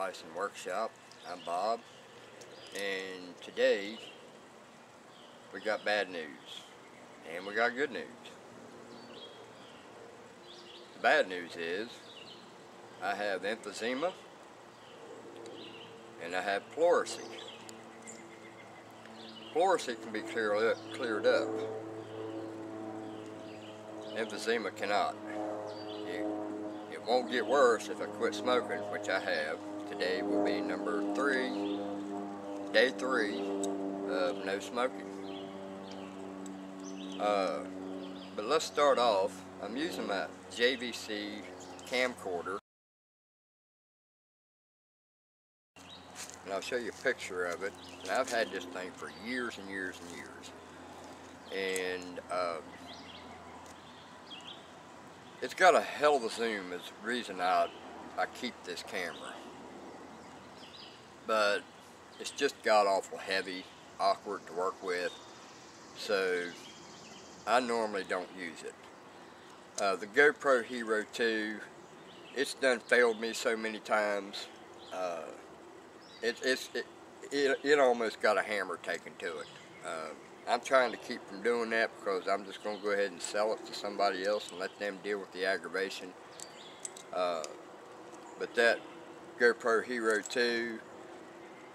Bison Workshop. I'm Bob, and today we got bad news and we got good news. The bad news is I have emphysema and I have pleurisy. Pleurisy can be cleared up. Emphysema cannot. It won't get worse if I quit smoking, which I have. Today will be day three of no smoking. But let's start off. I'm using my JVC camcorder, and I'll show you a picture of it. And I've had this thing for years and years and years, and it's got a hell of a zoom. Is the reason I keep this camera, but it's just god-awful heavy, awkward to work with, so I normally don't use it. The GoPro Hero 2, it's done failed me so many times. It almost got a hammer taken to it. I'm trying to keep from doing that because I'm just going to go ahead and sell it to somebody else and let them deal with the aggravation. But that GoPro Hero 2,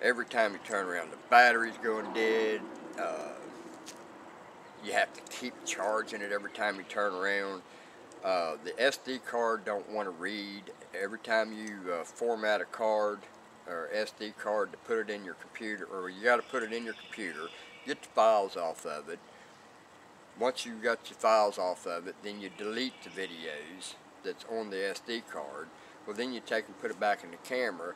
every time you turn around, the battery's going dead. You have to keep charging it every time you turn around. The SD card don't want to read. Every time you format a card or SD card to put it in your computer, or you got to put it in your computer, get the files off of it. Once you got your files off of it, then you delete the videos that's on the SD card. Well, then you take and put it back in the camera.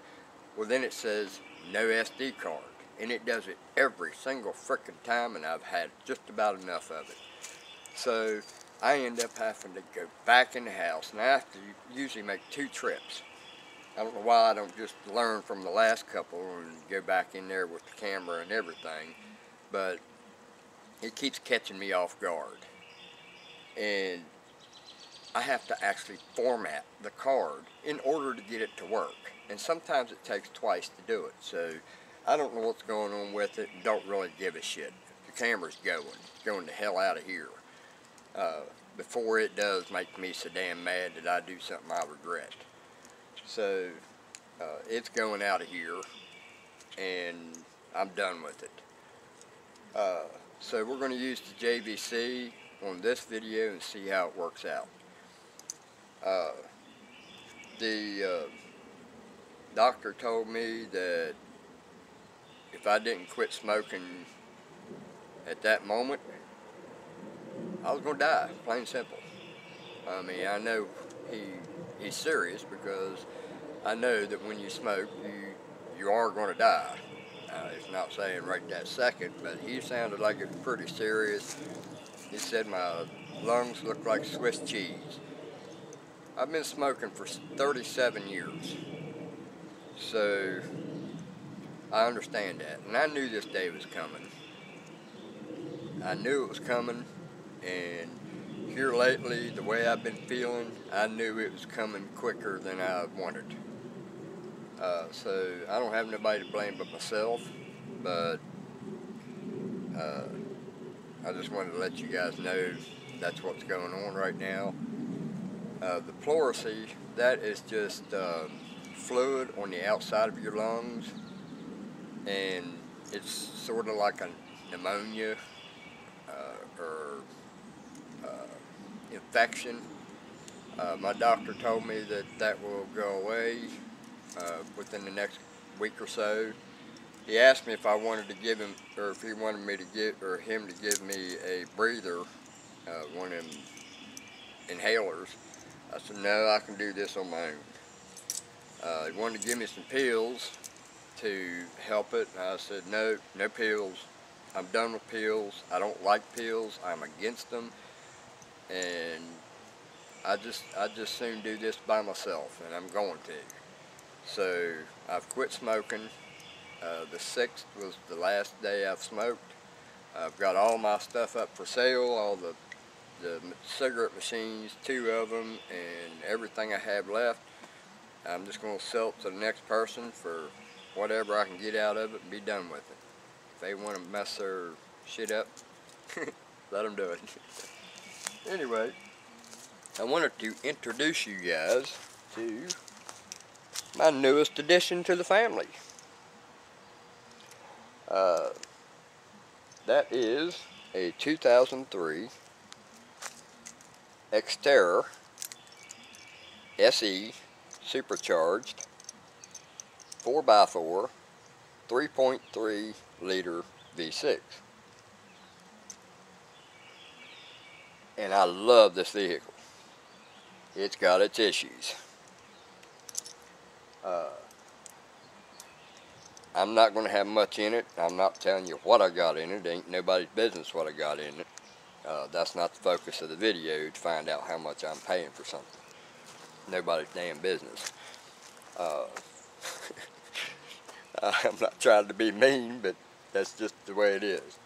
Well, then it says no SD card, and it does it every single frickin' time, and I've had just about enough of it. So I end up having to go back in the house, and I have to usually make 2 trips. I don't know why I don't just learn from the last couple and go back in there with the camera and everything, but it keeps catching me off guard. And I have to actually format the card in order to get it to work. And sometimes it takes twice to do it. So I don't know what's going on with it and don't really give a shit. The camera's going the hell out of here. Before it does make me so damn mad that I do something I regret. So it's going out of here, and I'm done with it. So we're going to use the JVC on this video and see how it works out. The doctor told me that if I didn't quit smoking at that moment, I was going to die, plain and simple. I mean, I know he's serious, because I know that when you smoke, you are going to die. It's not saying right that second, but he sounded like it was pretty serious. He said my lungs look like Swiss cheese. I've been smoking for 37 years, so I understand that, and I knew this day was coming. I knew it was coming, and here lately, the way I've been feeling, I knew it was coming quicker than I wanted. So I don't have nobody to blame but myself, but I just wanted to let you guys know that's what's going on right now. The pleurisy, that is just fluid on the outside of your lungs, and it's sort of like a pneumonia or infection. My doctor told me that will go away within the next week or so. He asked me if I wanted to give him, or if he wanted me to give, or him to give me a breather, one of them inhalers. I said, no, I can do this on my own. He wanted to give me some pills to help it, and I said, no pills. I'm done with pills. I don't like pills. I'm against them, and I just soon do this by myself, and I'm going to. So I've quit smoking. The 6th was the last day I've smoked. I've got all my stuff up for sale, all the cigarette machines, 2 of them, and everything I have left. I'm just going to sell it to the next person for whatever I can get out of it and be done with it. If they want to mess their shit up, let them do it. Anyway, I wanted to introduce you guys to my newest addition to the family. That is a 2003 Xterra SE supercharged 4x4 3.3 liter V6. And I love this vehicle. It's got its issues. I'm not going to have much in it. I'm not telling you what I got in it. It ain't nobody's business what I got in it. That's not the focus of the video, to find out how much I'm paying for something. Nobody's damn business. I'm not trying to be mean, but that's just the way it is.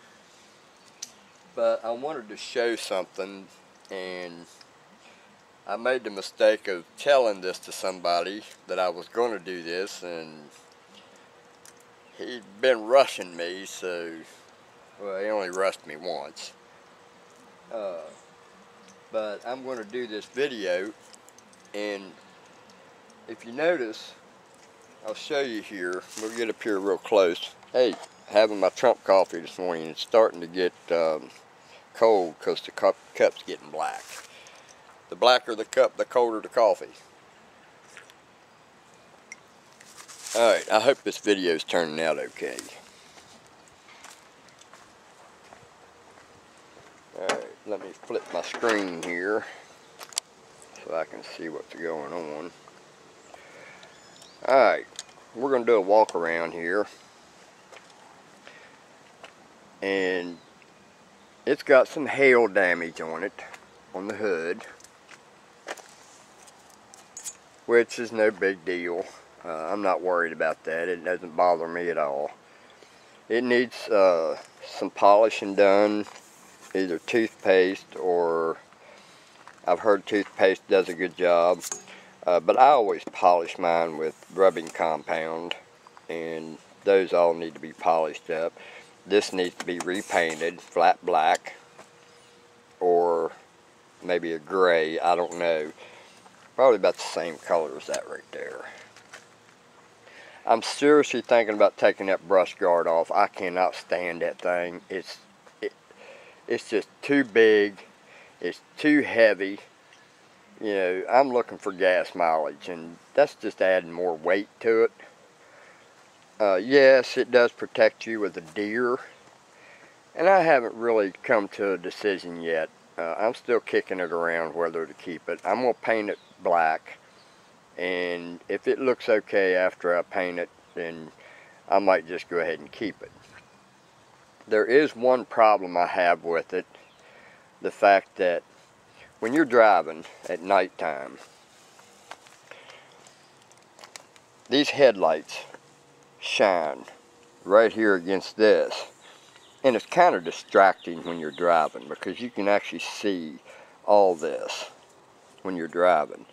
But I wanted to show something, and I made the mistake of telling this to somebody that I was going to do this, and he'd been rushing me, so, well, he only rushed me once. But I'm going to do this video, and if you notice, I'll show you here. We'll get up here real close. Hey, having my Trump coffee this morning. It's starting to get cold because the cup's getting black. The blacker the cup, the colder the coffee. Alright, I hope this video is turning out okay. Alright, let me flip my screen here so I can see what's going on. Alright, we're going to do a walk around here. And it's got some hail damage on it, on the hood, which is no big deal. I'm not worried about that. It doesn't bother me at all. It needs some polishing done, either toothpaste, or I've heard toothpaste does a good job. But I always polish mine with rubbing compound, and those all need to be polished up. This needs to be repainted flat black, or maybe a gray, I don't know. Probably about the same color as that right there. I'm seriously thinking about taking that brush guard off. I cannot stand that thing. It's just too big. It's too heavy. You know, I'm looking for gas mileage, and that's just adding more weight to it. Yes, it does protect you with a deer, and I haven't really come to a decision yet. I'm still kicking it around whether to keep it. I'm going to paint it black, and if it looks okay after I paint it, then I might just go ahead and keep it. There is one problem I have with it, the fact that when you're driving at nighttime, these headlights shine right here against this, and it's kind of distracting when you're driving because you can actually see all this when you're driving.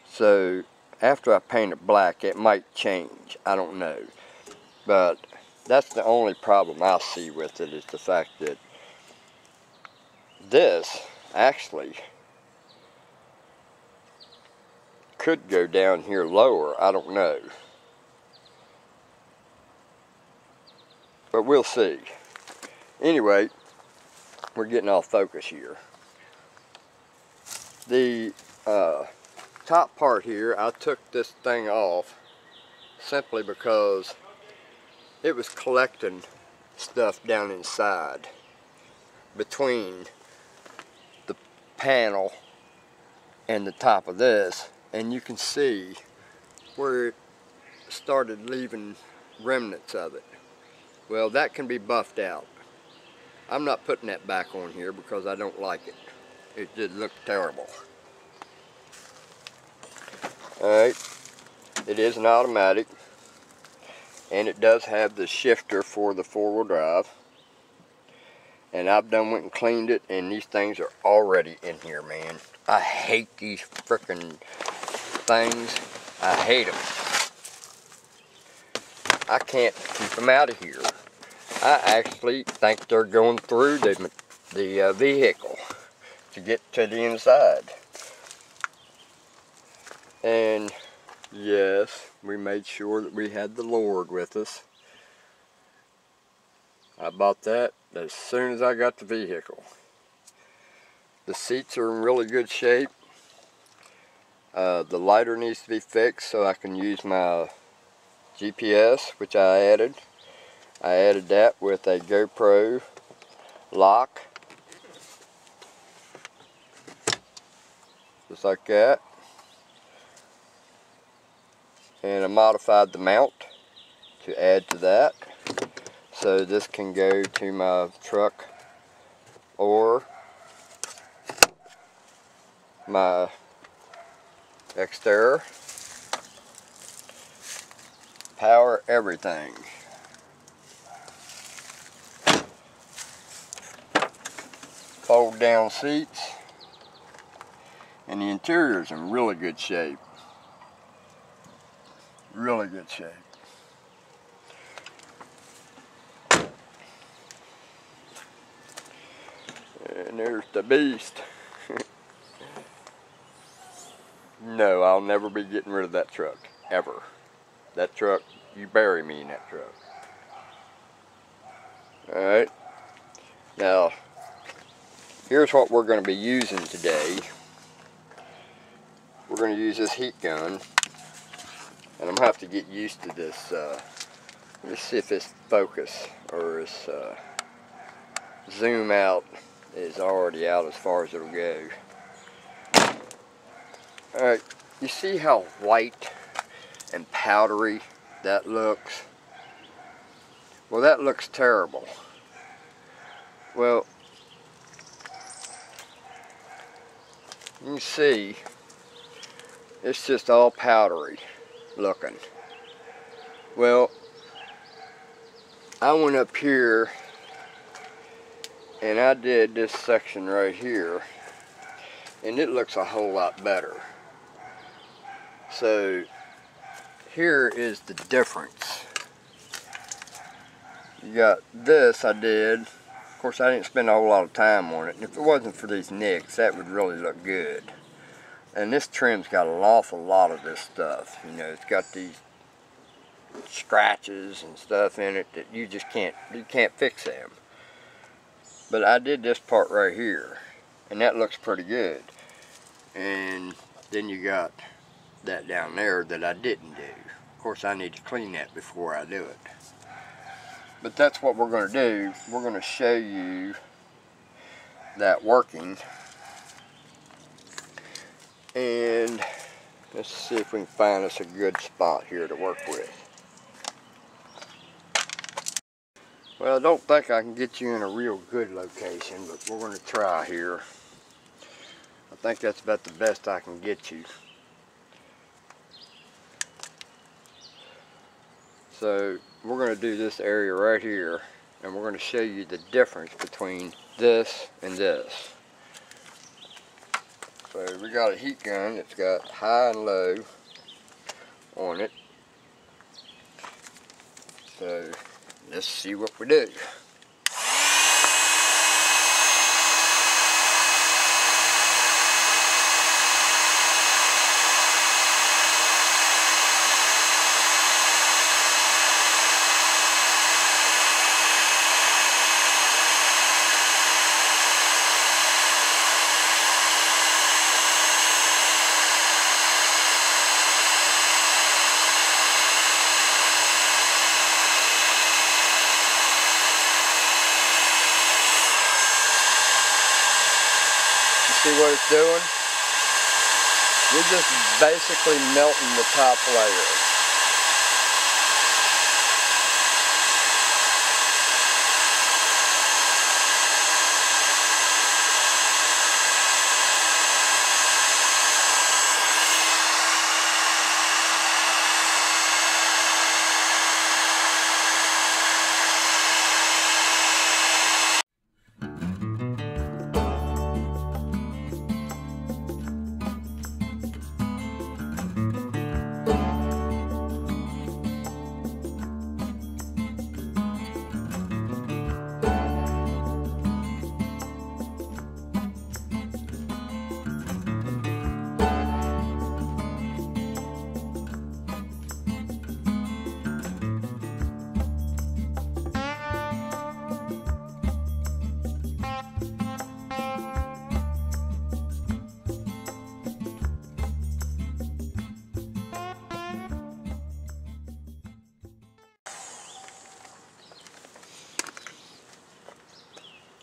So after I paint it black, it might change, I don't know, but that's the only problem I see with it, is the fact that this actually could go down here lower, I don't know. But we'll see. Anyway, we're getting off focus here. The top part here, I took this thing off simply because it was collecting stuff down inside between the panel and the top of this, and you can see where it started leaving remnants of it. Well, that can be buffed out. I'm not putting that back on here because I don't like it. It did look terrible. Alright, it is an automatic, and it does have the shifter for the four-wheel drive. And I've done went and cleaned it, and these things are already in here, man. I hate these frickin' things. I hate them. I can't keep them out of here. I actually think they're going through the vehicle to get to the inside. And yes, we made sure that we had the Lord with us. I bought that as soon as I got the vehicle. The seats are in really good shape. The lighter needs to be fixed so I can use my GPS, which I added. I added that with a GoPro lock. Just like that. And I modified the mount to add to that. So this can go to my truck or my exterior. Power everything. Fold down seats. And the interior is in really good shape. Really good shape. And there's the beast. No, I'll never be getting rid of that truck. Ever. That truck, you bury me in that truck. Alright. Now, here's what we're going to be using today. We're going to use this heat gun. And I'm going to have to get used to this. Let me see if this focus or this zoom out is already out as far as it'll go. Alright, you see how white and powdery that looks? Well, that looks terrible. Well, you can see it's just all powdery looking. Well, I went up here and I did this section right here, and it looks a whole lot better. So here is the difference. You got this I did. Of course, I didn't spend a whole lot of time on it, and if it wasn't for these nicks, that would really look good. And this trim's got an awful lot of this stuff. You know, it's got these scratches and stuff in it that you just can't fix them. But I did this part right here, and that looks pretty good. And then you got that down there that I didn't do. Of course, I need to clean that before I do it. But that's what we're going to do. We're going to show you that working. And let's see if we can find us a good spot here to work with. Well, I don't think I can get you in a real good location, but we're going to try here. I think that's about the best I can get you. So we're going to do this area right here, and we're going to show you the difference between this and this. So we got a heat gun that's got high and low on it. So let's see what we do. See what it's doing? We're just basically melting the top layer.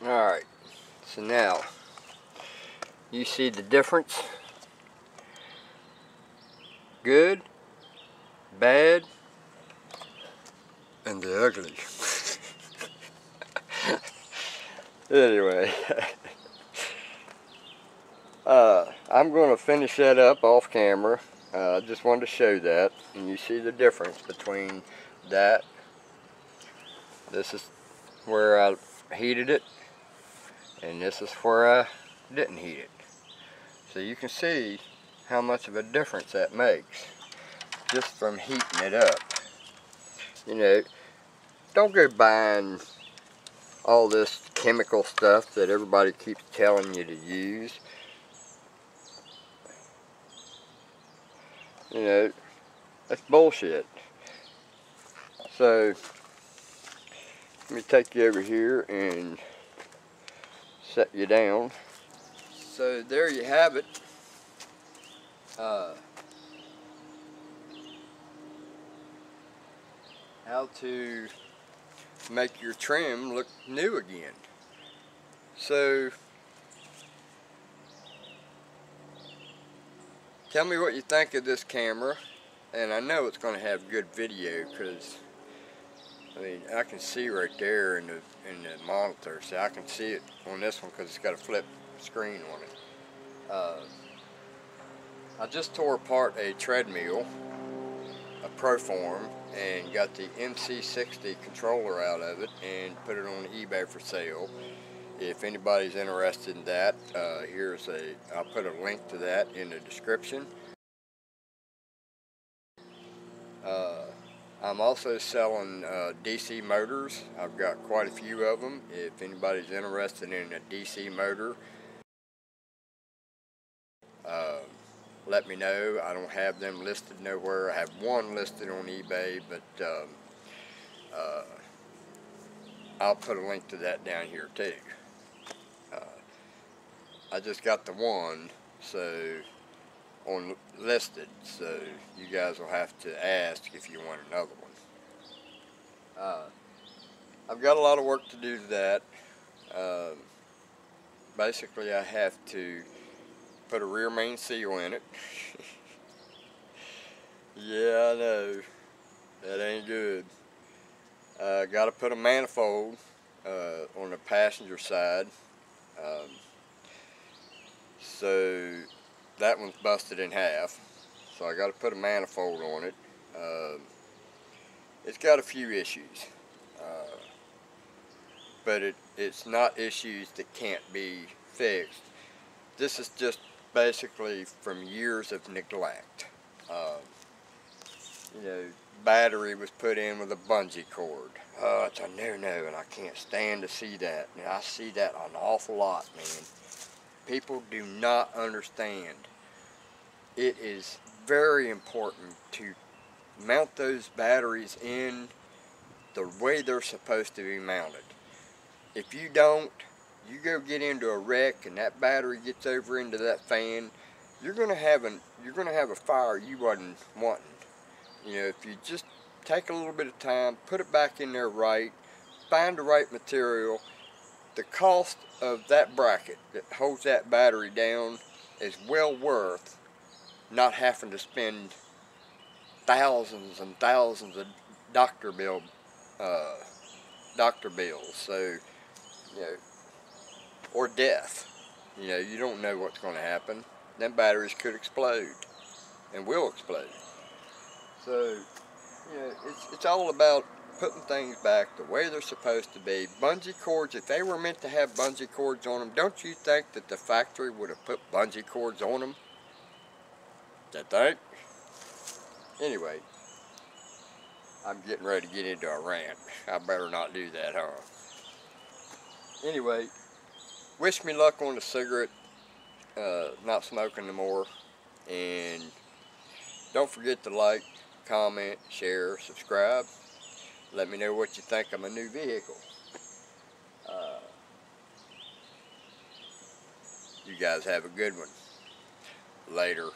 Alright, so now you see the difference? Good, bad, and the ugly. Anyway, I'm going to finish that up off camera. I just wanted to show that, and you see the difference between that. This is where I heated it, and this is where I didn't heat it. So you can see how much of a difference that makes just from heating it up. You know, don't go buying all this chemical stuff that everybody keeps telling you to use. You know, that's bullshit. So let me take you over here and set you down. So there you have it. How to make your trim look new again. So tell me what you think of this camera, and I know it's going to have good video because I mean I can see right there in the monitor. So I can see it on this one because it's got a flip screen on it. I just tore apart a treadmill, a Proform, and got the MC60 controller out of it and put it on eBay for sale. If anybody's interested in that, I'll put a link to that in the description. I'm also selling DC motors. I've got quite a few of them. If anybody's interested in a DC motor, let me know. I don't have them listed nowhere. I have one listed on eBay, but I'll put a link to that down here too. I just got the one listed, so you guys will have to ask if you want another one. I've got a lot of work to do to that. Basically, I have to put a rear main seal in it. Yeah, I know. That ain't good. Got to put a manifold on the passenger side. So that one's busted in half. So I got to put a manifold on it. It's got a few issues. But it's not issues that can't be fixed. This is just basically from years of neglect. You know, battery was put in with a bungee cord. Oh, it's a no-no, and I can't stand to see that. And I see that an awful lot, man. People do not understand. It is very important to mount those batteries in the way they're supposed to be mounted. If you don't, you go get into a wreck and that battery gets over into that fan, you're gonna have a fire you wasn't wanting. You know, if you just take a little bit of time, put it back in there right, find the right material, the cost of that bracket that holds that battery down is well worth not having to spend thousands and thousands of doctor bills. So, you know, or death. You know, you don't know what's going to happen. Them batteries could explode and will explode. So, you know, it's all about putting things back the way they're supposed to be. Bungee cords, if they were meant to have bungee cords on them, don't you think that the factory would have put bungee cords on them? You think? Anyway, I'm getting ready to get into a rant. I better not do that, huh? Anyway, wish me luck on the cigarette. Not smoking no more. And don't forget to like, comment, share, subscribe. Let me know what you think of my new vehicle. You guys have a good one. Later.